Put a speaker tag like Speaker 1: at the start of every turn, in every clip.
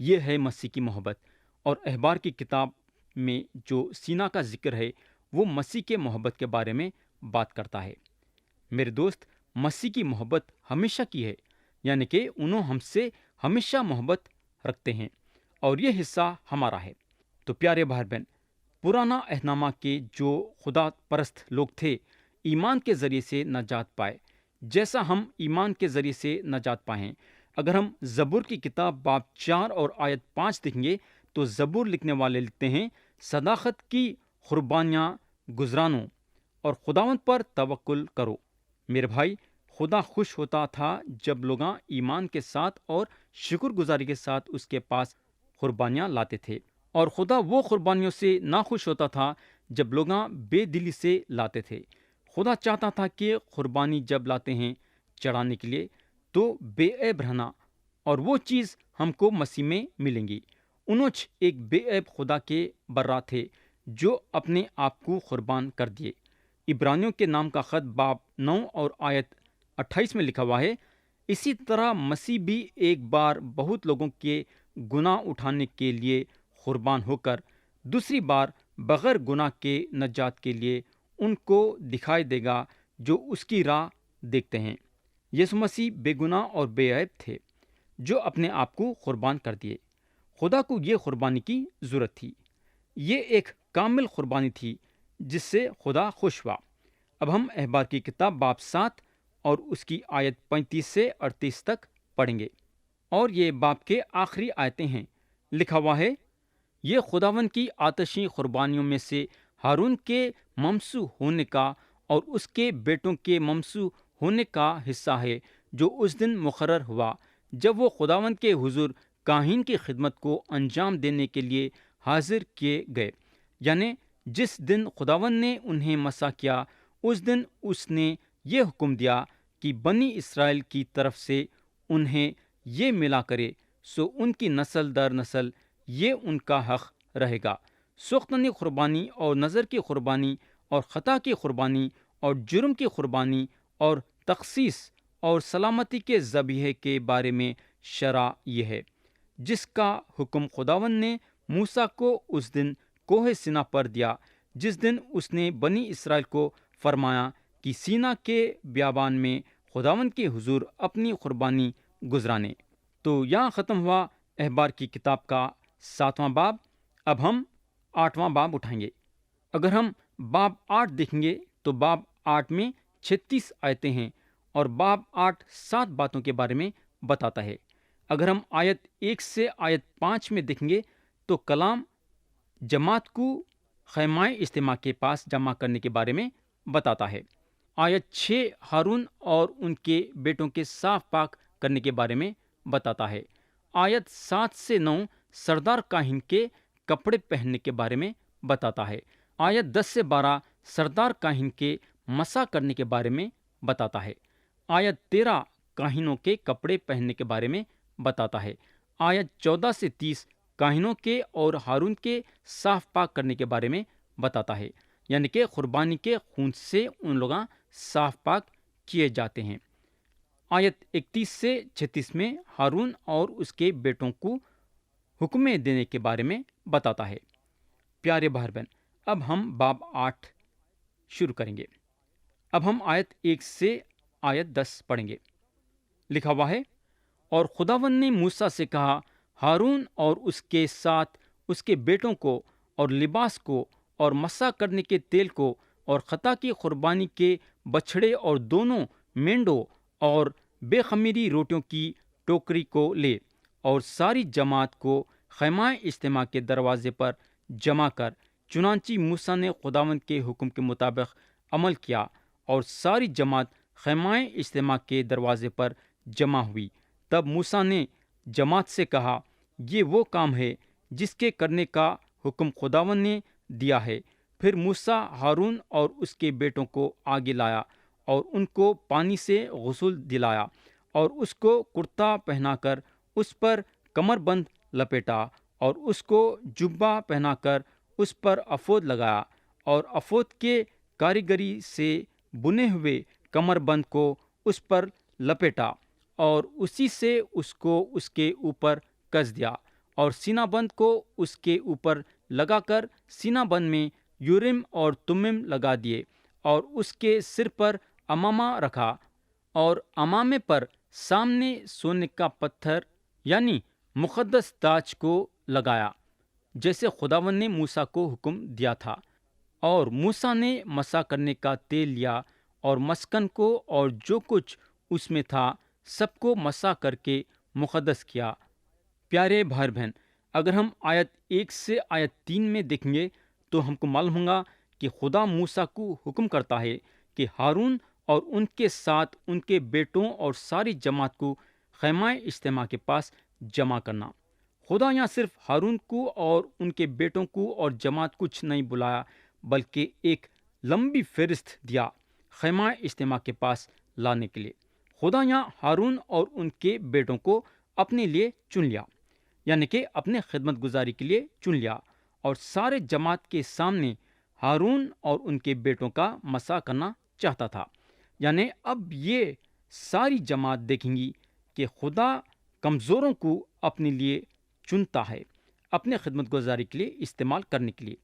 Speaker 1: یہ ہے مسیح کی محبت، اور احبار کی کتاب میں جو سینا کا ذکر ہے وہ مسیح کے محبت کے بارے میں بات کرتا ہے۔ میرے دوست، مسیح کی محبت ہمیشہ کی ہے، یعنی کہ انہوں ہم سے ہمیشہ محبت رکھتے ہیں، اور یہ حصہ ہمارا ہے۔ تو پیارے بھائی بہن، پرانا عہد نامہ کے جو خدا پرست لوگ تھے، ایمان کے ذریعے سے نجات پائے، جیسا ہم ایمان کے ذریعے سے نجات پائیں۔ اگر ہم زبور کی کتاب باب 4 اور آیت 5 دیکھیں گے تو زبور لکھنے والے لکھتے ہیں، صداقت کی قربانیاں گزرانو اور خداوند پر توکل کرو۔ میرے بھائی، خدا خوش ہوتا تھا جب لوگ ایمان کے ساتھ اور شکر گزاری کے ساتھ اس کے پاس قربانیاں لاتے تھے، اور خدا وہ قربانیوں سے ناخوش ہوتا تھا جب لوگ بے دلی سے لاتے تھے۔ خدا چاہتا تھا کہ قربانی جب لاتے ہیں چڑھانے کے لیے تو بے عیب رہنا، اور وہ چیز ہم کو مسیح میں ملیں گی۔ انوچ ایک بے عیب خدا کے برا تھے جو اپنے آپ کو قربان کر دیے۔ عبرانیوں کے نام کا خط باب 9 اور آیت 28 میں لکھا ہوا ہے، اسی طرح مسیح بھی ایک بار بہت لوگوں کے گناہ اٹھانے کے لیے قربان ہو کر دوسری بار بغیر گناہ کے نجات کے لیے ان کو دکھائی دے گا جو اس کی راہ دیکھتے ہیں۔ یسوع مسیح بے گناہ اور بے عیب تھے جو اپنے آپ کو قربان کر دیے۔ خدا کو یہ قربانی کی ضرورت تھی، یہ ایک کامل قربانی تھی جس سے خدا خوش ہوا۔ اب ہم احبار کی کتاب باب 7 اور اس کی آیت 35 سے 38 تک پڑھیں گے، اور یہ باب کے آخری آیتیں ہیں۔ لکھا ہوا ہے، یہ خداوند کی آتشی قربانیوں میں سے ہارون کے ممسو ہونے کا اور اس کے بیٹوں کے ممسو ہونے کا حصہ ہے جو اس دن مقرر ہوا جب وہ خداوند کے حضور کاہن کی خدمت کو انجام دینے کے لیے حاضر کیے گئے۔ یعنی جس دن خداوند نے انہیں مسح کیا، اس دن اس نے یہ حکم دیا کہ بنی اسرائیل کی طرف سے انہیں یہ ملا کرے، سو ان کی نسل در نسل یہ ان کا حق رہے گا۔ سختنی قربانی اور نظر کی قربانی اور خطا کی قربانی اور جرم کی قربانی اور تخصیص اور سلامتی کے ذبیحے کے بارے میں شرع یہ ہے، جس کا حکم خداوند نے موسیٰ کو اس دن کوہ سینا پر دیا، جس دن اس نے بنی اسرائیل کو فرمایا کہ سینا کے بیابان میں خداوند کے حضور اپنی قربانی گزرانے۔ تو یہاں ختم ہوا احبار کی کتاب کا 7واں باب۔ اب ہم 8واں باب اٹھائیں گے۔ اگر ہم باب 8 دیکھیں گے تو باب 8 میں 36 آیتیں ہیں، اور باب 8 7 باتوں کے بارے میں بتاتا ہے۔ اگر ہم آیت 1 سے آیت 5 میں دیکھیں گے تو کلام جماعت کو خیمہ اجتماع کے پاس جمع کرنے کے بارے میں بتاتا ہے۔ آیت 6 ہارون اور ان کے بیٹوں کے صاف پاک کرنے کے بارے میں بتاتا ہے۔ آیت 7 سے 9 سردار کاہن کے کپڑے پہننے کے بارے میں بتاتا ہے۔ آیت 10 سے 12 سردار کاہن کے مسح کرنے کے بارے میں بتاتا ہے۔ آیت 13 کاہنوں کے کپڑے پہننے کے بارے میں بتاتا ہے۔ آیت 14 سے 30 کاہنوں کے اور ہارون کے صاف پاک کرنے کے بارے میں بتاتا ہے، یعنی کہ قربانی کے خون سے ان لوگ صاف پاک کیے جاتے ہیں۔ آیت 31 سے 36 میں ہارون اور اس کے بیٹوں کو حکمیں دینے کے بارے میں بتاتا ہے۔ پیارے بھائی بہن، اب ہم باب 8 شروع کریں گے۔ اب ہم آیت 1 سے آیت 10 پڑھیں گے۔ لکھا ہوا ہے، اور خداوند نے موسیٰ سے کہا، ہارون اور اس کے ساتھ اس کے بیٹوں کو اور لباس کو اور مسح کرنے کے تیل کو اور خطا کی قربانی کے بچھڑے اور دونوں مینڈوں اور بے خمیری روٹیوں کی ٹوکری کو لے، اور ساری جماعت کو خیمہ اجتماع کے دروازے پر جمع کر۔ چنانچہ موسیٰ نے خداوند کے حکم کے مطابق عمل کیا، اور ساری جماعت خیمہ اجتماع کے دروازے پر جمع ہوئی۔ تب موسیٰ نے جماعت سے کہا، یہ وہ کام ہے جس کے کرنے کا حکم خداوند نے دیا ہے۔ پھر موسیٰ ہارون اور اس کے بیٹوں کو آگے لایا اور ان کو پانی سے غسل دلایا، اور اس کو کرتا پہنا کر اس پر کمر بند لپیٹا، اور اس کو جبہ پہنا کر اس پر افود لگایا، اور افود کے کاریگری سے بنے ہوئے کمر بند کو اس پر لپیٹا، اور اسی سے اس کو اس کے اوپر کس دیا، اور سینہ بند کو اس کے اوپر لگا کر سینہ بند میں یورم اور تمم لگا دیے، اور اس کے سر پر امامہ رکھا، اور امامے پر سامنے سونے کا پتھر یعنی مقدس تاج کو لگایا، جیسے خداوند نے موسیٰ کو حکم دیا تھا۔ اور موسیٰ نے مسح کرنے کا تیل لیا اور مسکن کو اور جو کچھ اس میں تھا سب کو مسح کر کے مقدس کیا۔ پیارے بھائی بہن، اگر ہم آیت 1 سے آیت 3 میں دیکھیں گے تو ہم کو معلوم ہوگا کہ خدا موسیٰ کو حکم کرتا ہے کہ ہارون اور ان کے ساتھ ان کے بیٹوں اور ساری جماعت کو خیمہ اجتماع کے پاس جمع کرنا۔ خدا یہاں صرف ہارون کو اور ان کے بیٹوں کو اور جماعت کچھ نہیں بلایا، بلکہ ایک لمبی فہرست دیا خیمہ اجتماع کے پاس لانے کے لیے۔ خدا یہاں ہارون اور ان کے بیٹوں کو اپنے لیے چن لیا، یعنی کہ اپنے خدمت گزاری کے لیے چن لیا، اور سارے جماعت کے سامنے ہارون اور ان کے بیٹوں کا مسح کرنا چاہتا تھا۔ یعنی اب یہ ساری جماعت دیکھیں گی کہ خدا کمزوروں کو اپنے لیے چنتا ہے، اپنے خدمت گزاری کے لیے استعمال کرنے کے لیے۔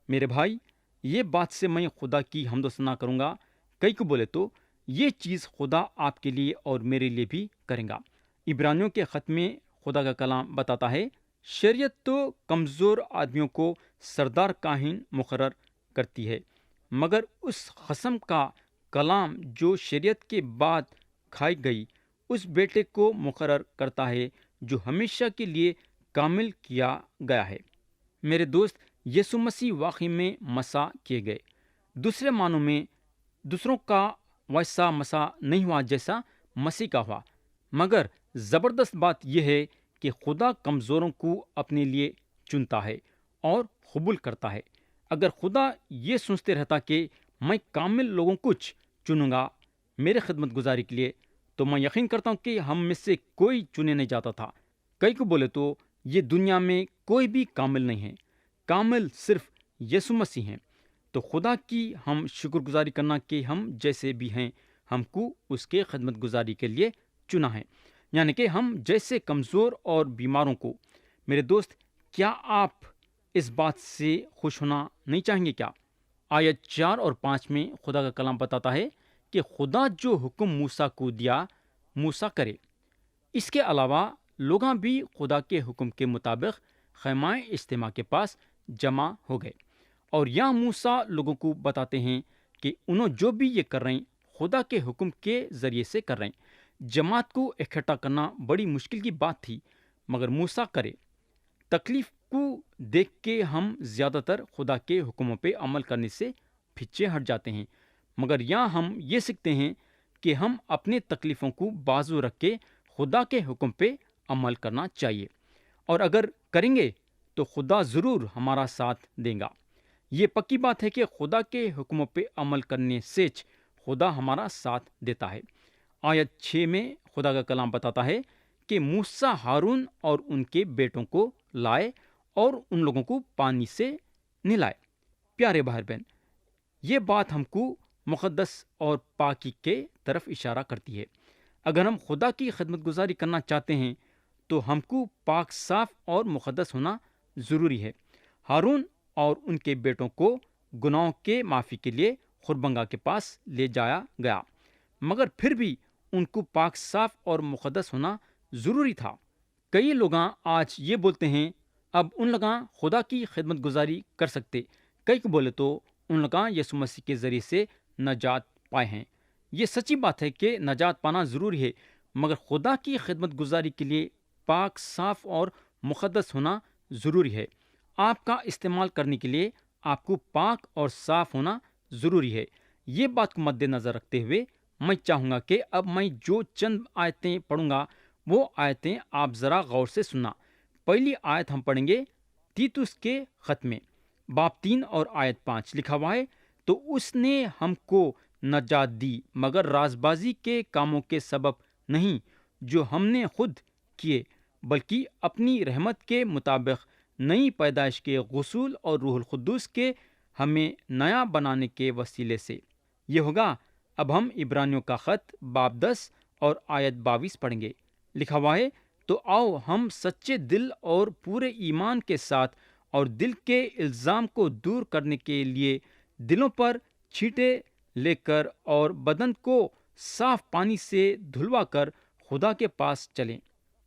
Speaker 1: میرے بھائی، یہ بات سے میں خدا کی حمد و ثنا کروں گا۔ کئی کو بولے تو یہ چیز خدا آپ کے لیے اور میرے لیے بھی کرے گا۔ عبرانیوں کے خط میں خدا کا کلام بتاتا ہے، شریعت تو کمزور آدمیوں کو سردار کاہن مقرر کرتی ہے، مگر اس قسم کا کلام جو شریعت کے بعد کھائی گئی اس بیٹے کو مقرر کرتا ہے جو ہمیشہ کے لیے کامل کیا گیا ہے۔ میرے دوست، یسوع مسیح واقعی میں مسح کیے گئے، دوسرے معنوں میں دوسروں کا ویسا مسح نہیں ہوا جیسا مسیح کا ہوا، مگر زبردست بات یہ ہے کہ خدا کمزوروں کو اپنے لیے چنتا ہے اور قبول کرتا ہے۔ اگر خدا یہ سوچتے رہتا کہ میں کامل لوگوں کچھ چنوں گا میرے خدمت گزاری کے لیے، تو میں یقین کرتا ہوں کہ ہم میں سے کوئی چنے نہیں جاتا تھا۔ کئی کو بولے تو یہ دنیا میں کوئی بھی کامل نہیں ہے، کامل صرف یسوع مسیح ہیں۔ تو خدا کی ہم شکر گزاری کرنا کہ ہم جیسے بھی ہیں ہم کو اس کے خدمت گزاری کے لیے چنا ہے، یعنی کہ ہم جیسے کمزور اور بیماروں کو۔ میرے دوست، کیا آپ اس بات سے خوش ہونا نہیں چاہیں گے کیا؟ آیت 4 اور 5 میں خدا کا کلام بتاتا ہے کہ خدا جو حکم موسیٰ کو دیا موسیٰ کرے۔ اس کے علاوہ لوگاں بھی خدا کے حکم کے مطابق خیمہ اجتماع کے پاس جمع ہو گئے، اور یہاں موسیٰ لوگوں کو بتاتے ہیں کہ انہوں جو بھی یہ کر رہے ہیں خدا کے حکم کے ذریعے سے کر رہے ہیں۔ جماعت کو اکٹھا کرنا بڑی مشکل کی بات تھی، مگر موسیٰ کرے۔ تکلیف کو دیکھ کے ہم زیادہ تر خدا کے حکموں پہ عمل کرنے سے پیچھے ہٹ جاتے ہیں، مگر یہاں ہم یہ سیکھتے ہیں کہ ہم اپنے تکلیفوں کو بازو رکھ کے خدا کے حکم پہ عمل کرنا چاہیے، اور اگر کریں گے تو خدا ضرور ہمارا ساتھ دے گا۔ یہ پکی بات ہے کہ خدا کے حکموں پہ عمل کرنے سے خدا ہمارا ساتھ دیتا ہے۔ آیت 6 میں خدا کا کلام بتاتا ہے کہ موسیٰ ہارون اور ان کے بیٹوں کو لائے اور ان لوگوں کو پانی سے نہلائے۔ پیارے بھائی بہن، یہ بات ہم کو مقدس اور پاکی کے طرف اشارہ کرتی ہے۔ اگر ہم خدا کی خدمت گزاری کرنا چاہتے ہیں تو ہم کو پاک صاف اور مقدس ہونا ضروری ہے۔ ہارون اور ان کے بیٹوں کو گناہوں کے معافی کے لیے خربنگاہ کے پاس لے جایا گیا، مگر پھر بھی ان کو پاک صاف اور مقدس ہونا ضروری تھا۔ کئی لوگاں آج یہ بولتے ہیں اب ان لوگاں خدا کی خدمت گزاری کر سکتے۔ کئی کو بولے تو ان لوگاں یسوع مسیح کے ذریعے سے نجات پائے ہیں۔ یہ سچی بات ہے کہ نجات پانا ضروری ہے، مگر خدا کی خدمت گزاری کے لیے پاک صاف اور مقدس ہونا ضروری ہے۔ آپ کا استعمال کرنے کے لیے آپ کو پاک اور صاف ہونا ضروری ہے۔ یہ بات کو مد نظر رکھتے ہوئے میں چاہوں گا کہ اب میں جو چند آیتیں پڑھوں گا وہ آیتیں آپ ذرا غور سے سننا۔ پہلی آیت ہم پڑھیں گے تیتوس کے خط میں، باب 3 اور آیت 5 لکھا ہوا ہے، تو اس نے ہم کو نجات دی مگر رازبازی کے کاموں کے سبب نہیں جو ہم نے خود کیے، بلکہ اپنی رحمت کے مطابق نئی پیدائش کے غسول اور روح القدس کے ہمیں نیا بنانے کے وسیلے سے۔ یہ ہوگا۔ اب ہم عبرانیوں کا خط باب 10 اور آیت 22 پڑھیں گے۔ لکھا ہوا ہے، تو آؤ ہم سچے دل اور پورے ایمان کے ساتھ اور دل کے الزام کو دور کرنے کے لیے دلوں پر چھینٹے لے کر اور بدن کو صاف پانی سے دھلوا کر خدا کے پاس چلیں۔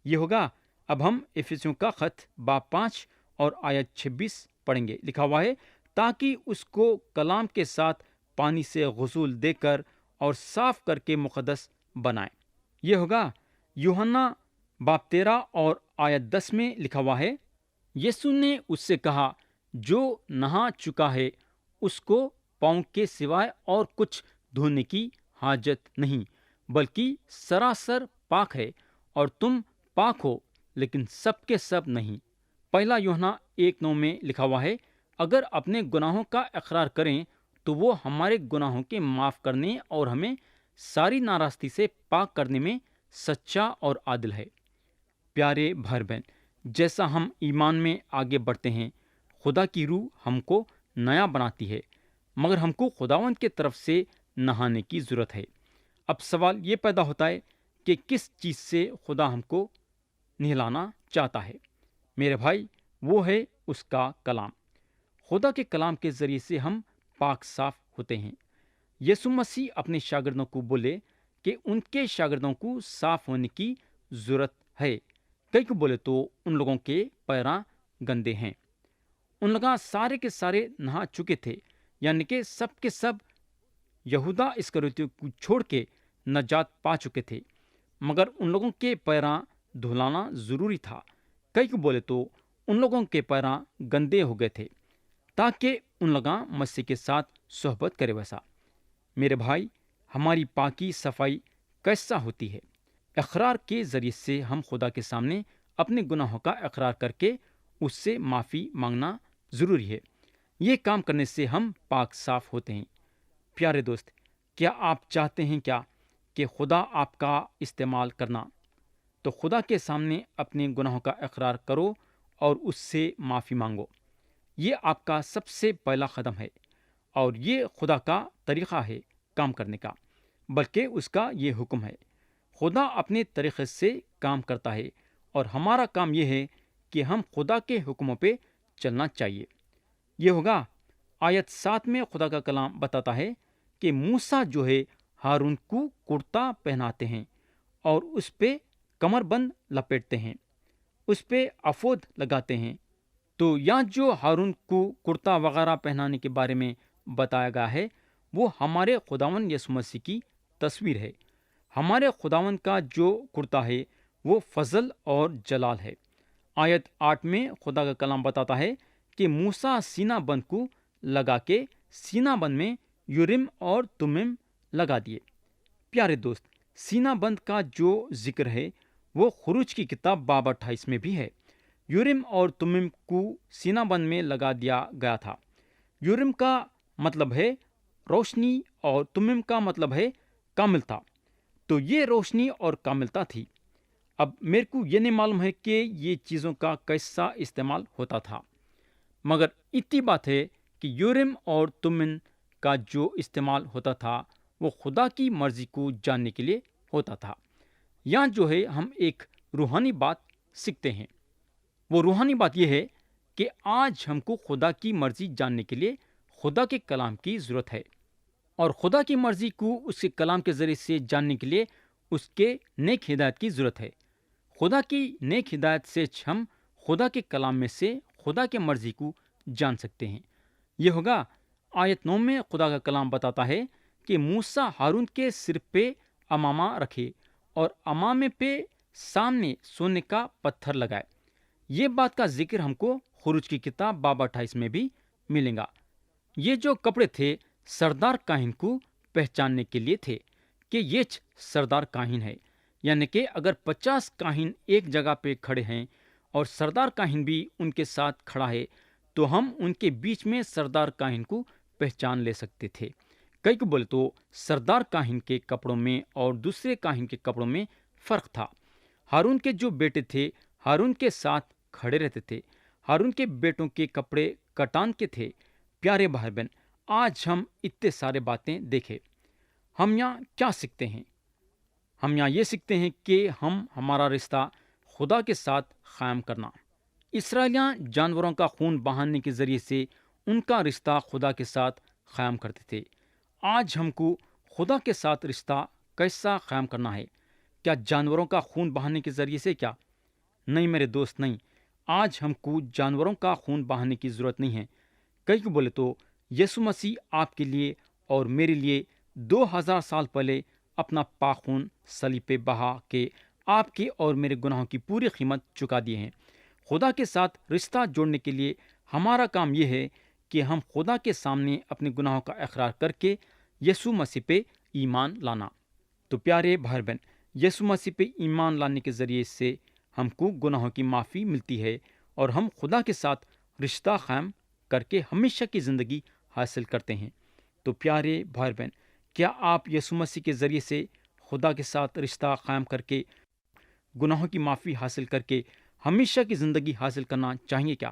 Speaker 1: یہ ہوگا۔ اب ہم افسیوں کا خط باب 5 اور آیت 26 پڑھیں گے۔ لکھا ہوا ہے، تاکہ اس کو کلام کے ساتھ پانی سے غسل دے کر اور صاف کر کے مقدس بنائیں۔ یہ ہوگا۔ یوحنا باب 13 اور آیت 10 میں لکھا ہوا ہے، یسوع نے اس سے کہا، جو نہا چکا ہے اس کو پاؤں کے سوائے اور کچھ دھونے کی حاجت نہیں، بلکہ سراسر پاک ہے، اور تم پاک ہو لیکن سب کے سب نہیں۔ پہلا یوحنا 1:9 میں لکھا ہوا ہے، اگر اپنے گناہوں کا اقرار کریں تو وہ ہمارے گناہوں کے معاف کرنے اور ہمیں ساری ناراستی سے پاک کرنے میں سچا اور عادل ہے۔ پیارے بھائی بہن، جیسا ہم ایمان میں آگے بڑھتے ہیں، خدا کی روح ہم کو نیا بناتی ہے، مگر ہم کو خداوند کی طرف سے نہانے کی ضرورت ہے۔ اب سوال یہ پیدا ہوتا ہے کہ کس چیز سے خدا ہم کو نہلانا چاہتا ہے؟ میرے بھائی، وہ ہے اس کا کلام۔ خدا کے کلام کے ذریعے سے ہم پاک صاف ہوتے ہیں۔ یسوع مسیح اپنے شاگردوں کو بولے کہ ان کے شاگردوں کو صاف ہونے کی ضرورت ہے۔ کئی کو بولے تو ان لوگوں کے پیراں گندے ہیں۔ ان لوگ سارے کے سارے نہا چکے تھے، یعنی کہ سب کے سب یہودا اسکریوتی کو چھوڑ کے نجات پا چکے تھے، مگر ان لوگوں کے پیراں دھلانا ضروری تھا۔ کئی کو بولے تو ان لوگوں کے پیراں گندے ہو گئے تھے تاکہ ان لوگ مسیح کے ساتھ صحبت کرے۔ ویسا میرے بھائی، ہماری پاکی صفائی کیسا ہوتی ہے؟ اقرار کے ذریعے سے ہم خدا کے سامنے اپنے گناہوں کا اقرار کر کے اس سے معافی مانگنا ضروری ہے۔ یہ کام کرنے سے ہم پاک صاف ہوتے ہیں۔ پیارے دوست، کیا آپ چاہتے ہیں کیا کہ خدا آپ کا استعمال کرنا؟ تو خدا کے سامنے اپنے گناہوں کا اقرار کرو اور اس سے معافی مانگو۔ یہ آپ کا سب سے پہلا قدم ہے، اور یہ خدا کا طریقہ ہے کام کرنے کا، بلکہ اس کا یہ حکم ہے۔ خدا اپنے طریقے سے کام کرتا ہے، اور ہمارا کام یہ ہے کہ ہم خدا کے حکموں پہ چلنا چاہیے۔ یہ ہوگا۔ آیت 7 میں خدا کا کلام بتاتا ہے کہ موسیٰ جو ہے ہارون کو کرتا پہناتے ہیں اور اس پہ کمر بند لپیٹتے ہیں، اس پہ افود لگاتے ہیں۔ تو یہاں جو ہارون کو کرتا وغیرہ پہنانے کے بارے میں بتایا گیا ہے، وہ ہمارے خداوند یسوع مسیح کی تصویر ہے۔ ہمارے خداوند کا جو کرتا ہے وہ فضل اور جلال ہے۔ آیت 8 میں خدا کا کلام بتاتا ہے کہ موسیٰ سینہ بند کو لگا کے سینہ بند میں یورم اور تمم لگا دیے۔ پیارے دوست، سینہ بند کا جو ذکر ہے وہ خروج کی کتاب باب 28 میں بھی ہے۔ یورم اور تمم کو سینہ بند میں لگا دیا گیا تھا۔ یورم کا مطلب ہے روشنی اور تمم کا مطلب ہے کاملتا۔ تو یہ روشنی اور کاملتا تھی۔ اب میرے کو یہ نہیں معلوم ہے کہ یہ چیزوں کا کیسا استعمال ہوتا تھا، مگر اتنی بات ہے کہ یورم اور تمم کا جو استعمال ہوتا تھا وہ خدا کی مرضی کو جاننے کے لیے ہوتا تھا۔ یہاں جو ہے ہم ایک روحانی بات سیکھتے ہیں۔ وہ روحانی بات یہ ہے کہ آج ہم کو خدا کی مرضی جاننے کے لیے خدا کے کلام کی ضرورت ہے، اور خدا کی مرضی کو اس کے کلام کے ذریعے سے جاننے کے لیے اس کے نیک ہدایت کی ضرورت ہے۔ خدا کی نیک ہدایت سے ہم خدا کے کلام میں سے خدا کی مرضی کو جان سکتے ہیں۔ یہ ہوگا۔ آیت 9 میں خدا کا کلام بتاتا ہے کہ موسیٰ ہارون کے سر پہ امامہ رکھے اور امامے پہ سامنے سونے کا پتھر لگائے۔ یہ بات کا ذکر ہم کو خروج کی کتاب باب 28 میں بھی ملے گا۔ یہ جو کپڑے تھے سردار کاہن کو پہچاننے کے لیے تھے کہ یہ سردار کاہن ہے، یعنی کہ اگر 50 کاہن ایک جگہ پہ کھڑے ہیں اور سردار کاہن بھی ان کے ساتھ کھڑا ہے تو ہم ان کے بیچ میں سردار کاہن کو پہچان لے سکتے تھے۔ کئی کو بولے تو سردار کاہن کے کپڑوں میں اور دوسرے کاہن کے کپڑوں میں فرق تھا۔ ہارون کے جو بیٹے تھے ہارون کے ساتھ کھڑے رہتے تھے۔ ہارون کے بیٹوں کے کپڑے کٹان کے تھے۔ پیارے بھائی بہن، آج ہم اتنے سارے باتیں دیکھیں، ہم یہاں کیا سیکھتے ہیں؟ ہم یہاں یہ سیکھتے ہیں کہ ہمارا رشتہ خدا کے ساتھ قائم کرنا۔ اسرائیلیاں جانوروں کا خون بہانے کے ذریعے سے ان کا رشتہ خدا کے ساتھ قائم کرتے تھے۔ آج ہم کو خدا کے ساتھ رشتہ کیسا قائم کرنا ہے؟ کیا جانوروں کا خون بہانے کے ذریعے سے؟ کیا نہیں میرے دوست، نہیں۔ آج ہم کو جانوروں کا خون بہانے کی ضرورت نہیں ہے۔ کئی کو بولے تو یسوع مسیح آپ کے لیے اور میرے لیے 2000 سال پہلے اپنا پاک خون صلیب پہ بہا کے آپ کے اور میرے گناہوں کی پوری قیمت چکا دیے ہیں۔ خدا کے ساتھ رشتہ جوڑنے کے لیے ہمارا کام یہ ہے کہ ہم خدا کے سامنے اپنے گناہوں کا اقرار کر کے یسوع مسیح پہ ایمان لانا۔ تو پیارے بھائی بہن، یسوع مسیح پہ ایمان لانے کے ذریعے سے ہم کو گناہوں کی معافی ملتی ہے اور ہم خدا کے ساتھ رشتہ قائم کر کے ہمیشہ کی زندگی حاصل کرتے ہیں۔ تو پیارے بھائی بہن، کیا آپ یسوع مسیح کے ذریعے سے خدا کے ساتھ رشتہ قائم کر کے گناہوں کی معافی حاصل کر کے ہمیشہ کی زندگی حاصل کرنا چاہیں گے؟ کیا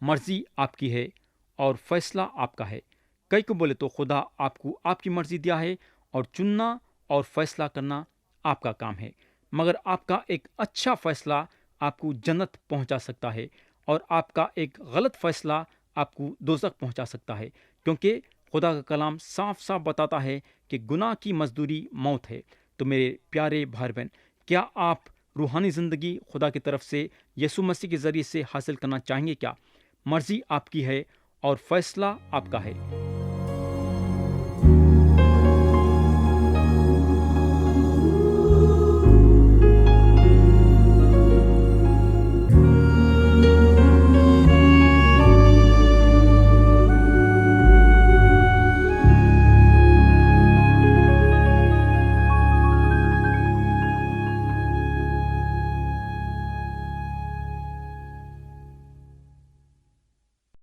Speaker 1: مرضی آپ کی ہے اور فیصلہ آپ کا ہے؟ کئی کو بولے تو خدا آپ کو آپ کی مرضی دیا ہے اور چننا اور فیصلہ کرنا آپ کا کام ہے، مگر آپ کا ایک اچھا فیصلہ آپ کو جنت پہنچا سکتا ہے اور آپ کا ایک غلط فیصلہ آپ کو دوزخ پہنچا سکتا ہے، کیونکہ خدا کا کلام صاف صاف بتاتا ہے کہ گناہ کی مزدوری موت ہے۔ تو میرے پیارے بھائی بہن، کیا آپ روحانی زندگی خدا کی طرف سے یسوع مسیح کے ذریعے سے حاصل کرنا چاہیں گے؟ کیا مرضی آپ کی ہے اور فیصلہ آپ کا ہے؟